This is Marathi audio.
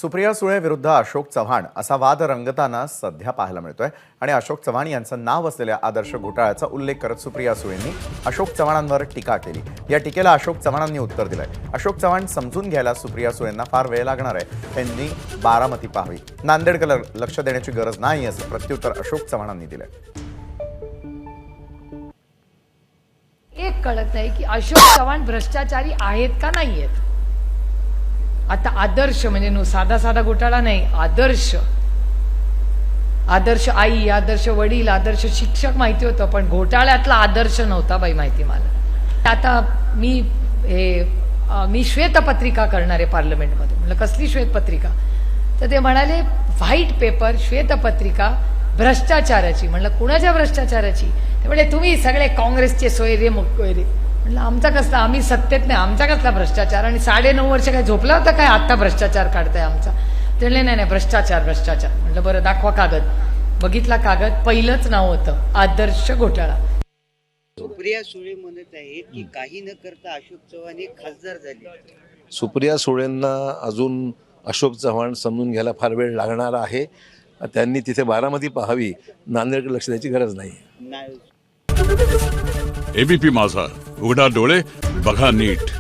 सुप्रिया सुळे विरुद्ध अशोक चव्हाण असा वाद रंगताना सध्या पाहायला मिळतोय आणि अशोक चव्हाण यांचं नाव असलेल्या आदर्श घोटाळ्याचा उल्लेख करत सुप्रिया सुळेंनी अशोक चव्हाणांवर टीका केली। या टीकेला अशोक चव्हाणांनी उत्तर दिलंय। अशोक चव्हाण समजून घ्यायला सुप्रिया सुळेंना फार वेळ लागणार आहे, त्यांनी बारामती पाहावी, नांदेडकडे लक्ष देण्याची गरज नाही असं प्रत्युत्तर अशोक चव्हाणांनी दिलंय। एक कळत नाही की अशोक चव्हाण भ्रष्टाचारी आहेत का नाही आहेत। आता आदर्श म्हणजे साधा साधा घोटाळा नाही, आदर्श आई, आदर्श वडील, आदर्श शिक्षक माहिती होतं, पण घोटाळ्यातला आदर्श नव्हता बाई माहिती मला। आता मी श्वेतपत्रिका करणार आहे पार्लमेंटमध्ये। म्हणलं कसली श्वेतपत्रिका? तर ते म्हणाले व्हाईट पेपर श्वेतपत्रिका भ्रष्टाचाराची। म्हणलं कुणाच्या भ्रष्टाचाराची? ते म्हणजे तुम्ही सगळे काँग्रेसचे सोयरे मुक्कोयरे। म्हणलं आमचा कसला, आम्ही सत्तेत नाही, आमचा कसला भ्रष्टाचार? आणि 9.5 वर्ष काय झोपला होता काय? आता भ्रष्टाचार काढताय आमचा? ते म्हणले नाही भ्रष्टाचार भ्रष्टाचार। म्हणलं बरं दाखवा कागद। बघितला कागद, पहिलंच नाव होतं आदर्श घोटाळा। सुप्रिया सुळे म्हणत आहेत की काही न करता अशोक चव्हाण हे खासदार झाले। सुप्रिया सुळेंना अजून अशोक चव्हाण समजून घ्यायला फार वेळ लागणार आहे। त्यांनी तिथे बारामती पाहावी, नांदेडकडे लक्ष द्यायची गरज नाही। एबीपी माझा, उघडा डोळे बघा नीट।